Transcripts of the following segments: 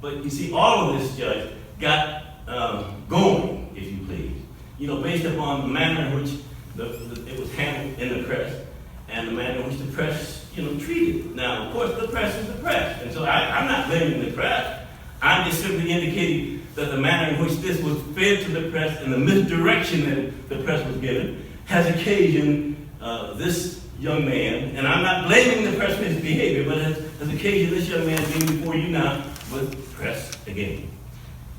But you see, all of this, Judge, got going, if you please, based upon the manner in which it was handled in the press and the manner in which the press, treated it. Now, of course, the press is the press, and so I'm not blaming the press. I'm just simply indicating that the manner in which this was fed to the press and the misdirection that the press was given has occasioned this young man, and I'm not blaming the press for his behavior, but has occasioned this young man being before you now with press again.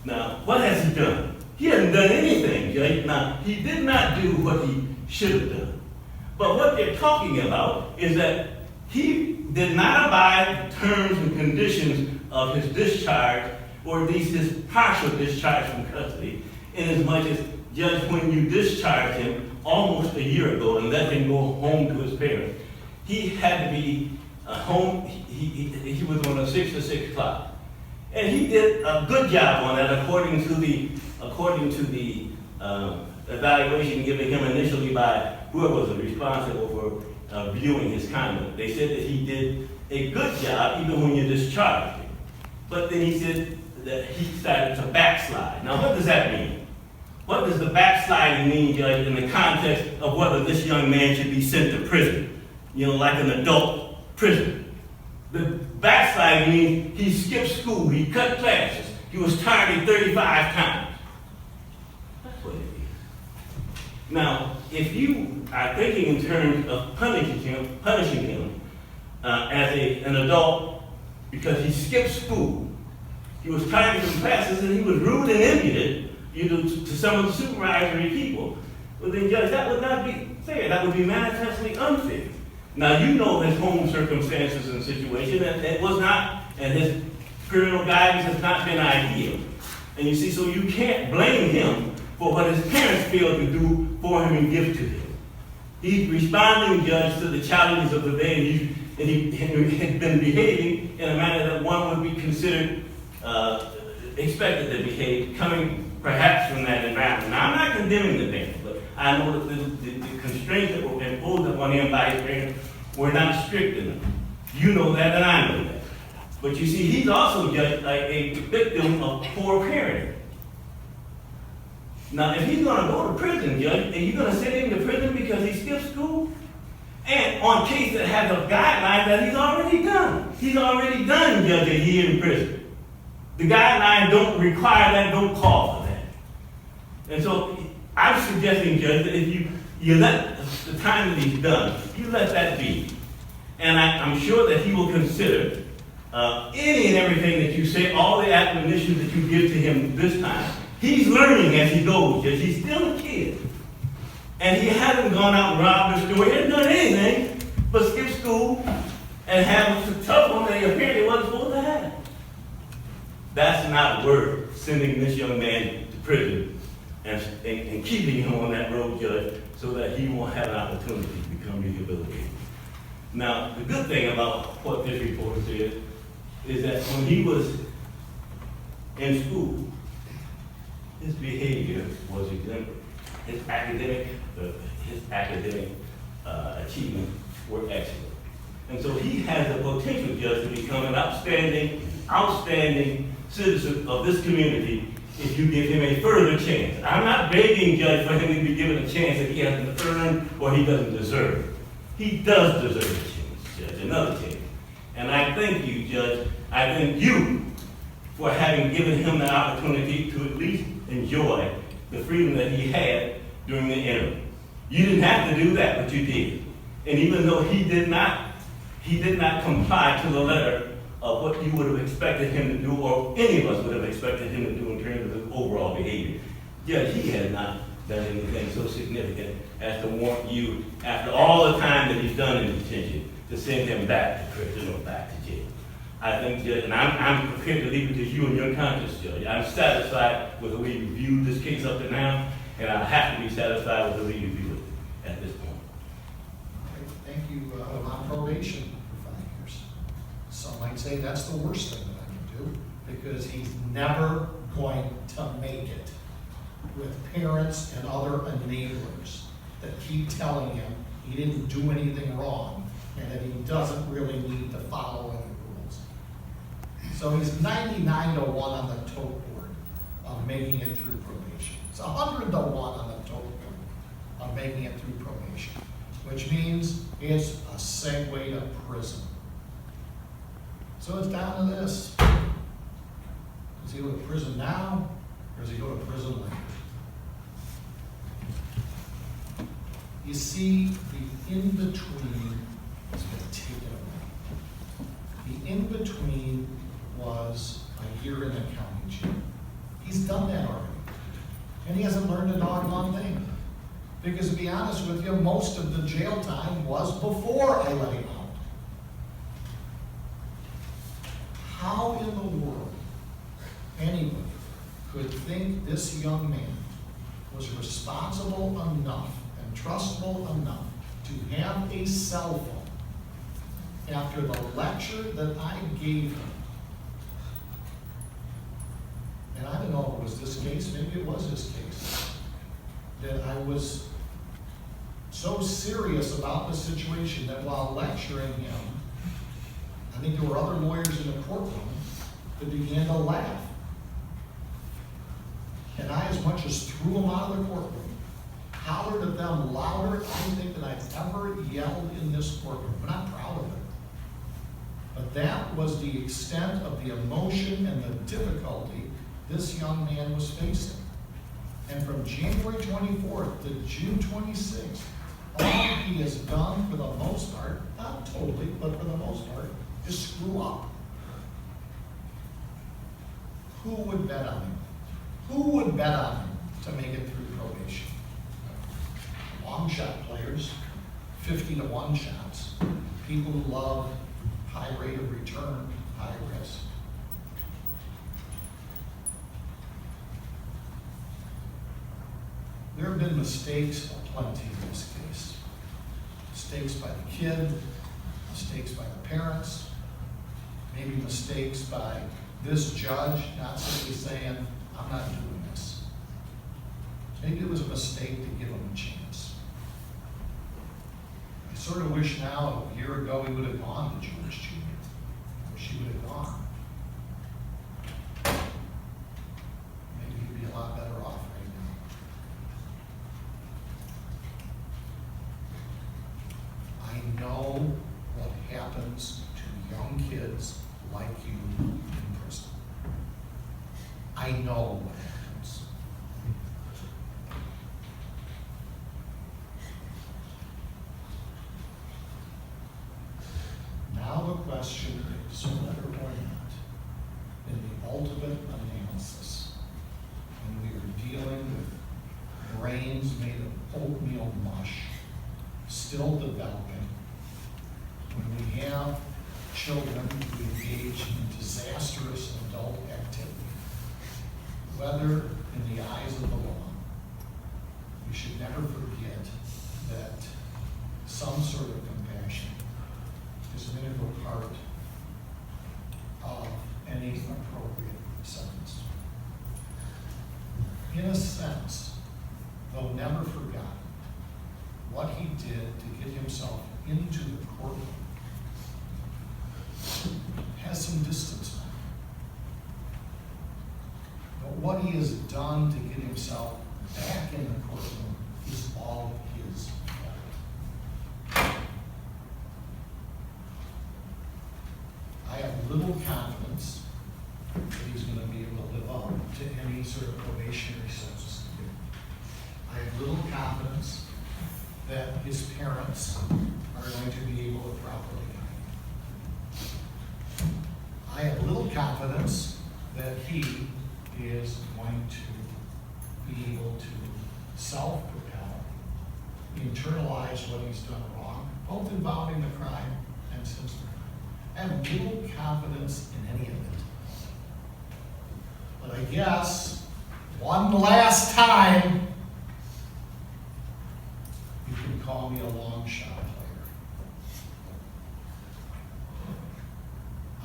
Now, what has he done? He hasn't done anything, Judge. Now, he did not do what he should have done. But what they're talking about is that he did not abide the terms and conditions of his discharge, or at least his partial discharge from custody, inasmuch as, Judge, when you discharged him almost a year ago and let him go home to his parents, he had to be home. He was on a 6 to 6 clock. And he did a good job on that according to the evaluation given him initially by whoever was responsible for viewing his conduct. They said that he did a good job even when you discharged him. But then he said that he started to backslide. Now, what does that mean? What does the backsliding mean, Judge, in the context of whether this young man should be sent to prison, like an adult prison? The backsliding means he skipped school, he cut classes, he was targeted 35 times. That's what it is. Now, if you are thinking in terms of punishing him as an adult because he skipped school, he was targeted from classes, and he was rude and impudent to some of the supervisory people, well then, Judge, that would not be fair. That would be manifestly unfair. Now, you know his home circumstances and situation, and it was not, and his criminal guidance has not been ideal. And you see, so you can't blame him for what his parents failed to do for him and give to him. He's responding, Judge, to the challenges of the day, and he had been behaving in a manner that one would be considered expected to behave, coming perhaps from that environment. Now, I'm not condemning the parents, but I know that the constraints that were imposed upon him by his parents were not strict enough. You know that, and I know that. But you see, he's also just like a victim of poor parenting. Now, if he's going to go to prison, Judge, and you're going to send him to prison because he skipped school, and on a case that has a guideline that he's already done. He's already done, Judge, a year in prison. The guidelines don't require that, don't call for that. And so I'm suggesting, Judge, that if you let the time that he's done, you let that be. And I'm sure that he will consider any and everything that you say, all the admonitions that you give to him this time. He's learning as he goes, Judge. He's still a kid. And he hasn't gone out and robbed the store. He hasn't done anything but skip school and have a tough one that he apparently wasn't supposed to have. That's not worth sending this young man to prison and keeping him on that road, Judge, so that he won't have an opportunity to become rehabilitated. Now, the good thing about what this report says is that when he was in school, his behavior was exemplary. His academic achievements were excellent. And so he has the potential, Judge, to become an outstanding citizen of this community if you give him a further chance. I'm not begging, Judge, for him to be given a chance that he hasn't earned or he doesn't deserve. He does deserve a chance, Judge, another chance. And I thank you, Judge. I thank you for having given him the opportunity to at least enjoy the freedom that he had during the interim. You didn't have to do that, but you did. And even though he did not comply to the letter of what you would have expected him to do, or any of us would have expected him to do in terms of his overall behavior, yet he has not done anything so significant as to warrant you, after all the time that he's done in detention, to send him back to prison or back to jail. I think, Judge, and I'm prepared to leave it to you and your conscience, Judge. I'm satisfied with the way you viewed this case up to now, and I have to be satisfied with the way you view it at this point. Okay, thank you. On probation for 5 years. Some might say that's the worst thing that I can do, because he's never going to make it with parents and other enablers that keep telling him he didn't do anything wrong and that he doesn't really need to follow any rules. So he's 99 to 1 on the tote board of making it through probation. It's 100 to 1 on the tote board of making it through probation, which means it's a segue to prison. So it's down to this. Does he go to prison now, or does he go to prison later? You see, the in-between has been taken away. The in-between was a year in the county jail. He's done that already. And he hasn't learned a doggone thing. Because to be honest with you, most of the jail time was before I let him out. How in the world anybody could think this young man was responsible enough and trustable enough to have a cell phone after the lecture that I gave him? And I don't know if it was this case, maybe it was this case, that I was so serious about the situation that while lecturing him, I think there were other lawyers in the courtroom that began to laugh. And I, as much as threw them out of the courtroom, hollered at them louder, I don't think that I've ever yelled in this courtroom. I'm not proud of it. But that was the extent of the emotion and the difficulty this young man was facing. And from January 24th to June 26th, all he has done for the most part, not totally, but for the most part, is screw up. Who would bet on him? Who would bet on him to make it through probation? Long shot players, 50 to 1 shots, people who love high rate of return, high risk. There have been mistakes aplenty in this case. Mistakes by the kid, mistakes by the parents, maybe mistakes by this judge not simply saying, I'm not doing this. Maybe it was a mistake to give him a chance. I sort of wish now, a year ago, he would have gone to George Jr. I wish he would have gone. Maybe he'd be a lot better off right now. I know what happens to young kids like you in prison. I know what happens. Now the question is, whether or not, in the ultimate analysis, when we are dealing with brains made of oatmeal mush, still developing, when we have children who engage in disastrous adult activity, whether in the eyes of the law, we should never forget that some sort of compassion is an integral part of any appropriate sentence. In a sense, though never forgotten, what he did to get himself into the courtroom has some distance now. But what he has done to get himself back in the courtroom is all his fault. I have little confidence that he's going to be able to live up to any sort of probationary sentence. I have little confidence that his parents are going to be able to properly guide him. I have little confidence that he is going to be able to self-propel, internalize what he's done wrong, both involving the crime and since the crime. I have little confidence in any of it. But I guess one last time, you can call me a long shot player.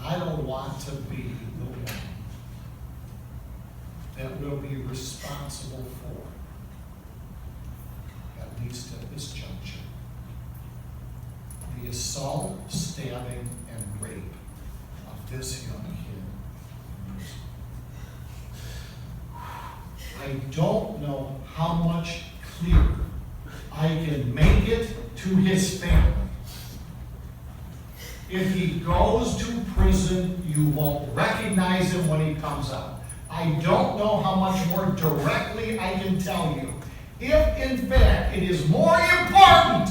I don't want to be the one that will be responsible for, at least at this juncture, the assault, stabbing, and rape of this young kid I don't know how much clearer I can make it to his family. If he goes to prison, you won't recognize him when he comes out. I don't know how much more directly I can tell you. If in fact it is more important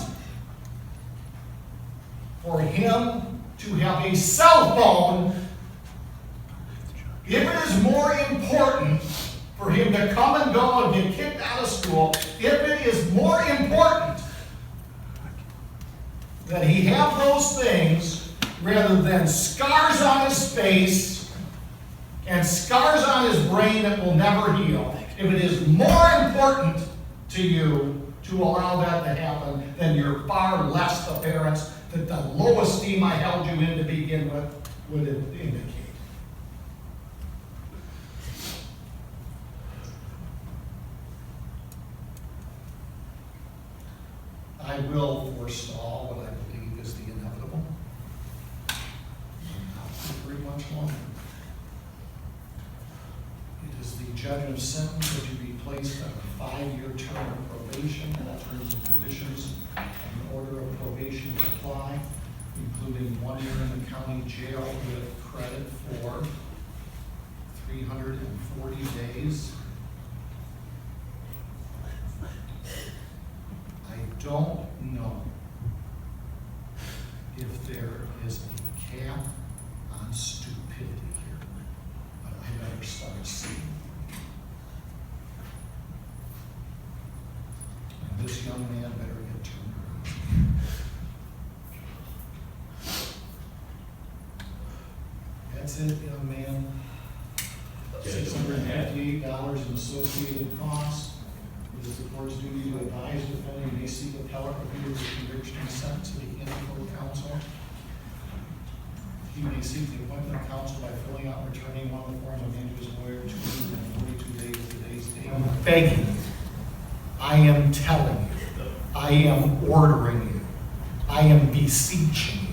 for him to have a cell phone, if it is more important for him to come and go and get kicked out of school, if it is more important that he have those things rather than scars on his face and scars on his brain that will never heal, if it is more important to you to allow that to happen, then you're far less the parents that the low esteem I held you in to begin with would indicate. I will forestall what I believe is the inevitable. Not for very much longer. It is the judgment sentence that you be placed on a 5-year term of probation, terms and conditions, an order of probation to apply, including 1 year in the county jail with credit for 340 days. I don't know if there is a cap on stupidity here, but I better start seeing. And this young man better get turned around. That's it, young man. $658 in associated costs. It is the court's duty to advise the defendant may seek appellate review of the conviction and sentence to the in-court counsel. He may seek the appointment of counsel by filling out and returning one of the forms of his lawyer 242 days of today's date. I'm begging you. I am telling you. I am ordering you. I am beseeching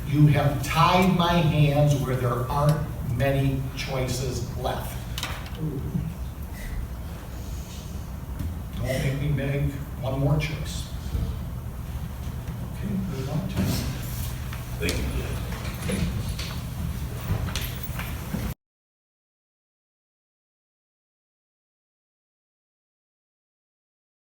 you. You have tied my hands where there aren't many choices left. Don't make me beg one more choice. Okay, good luck to you. Thank you.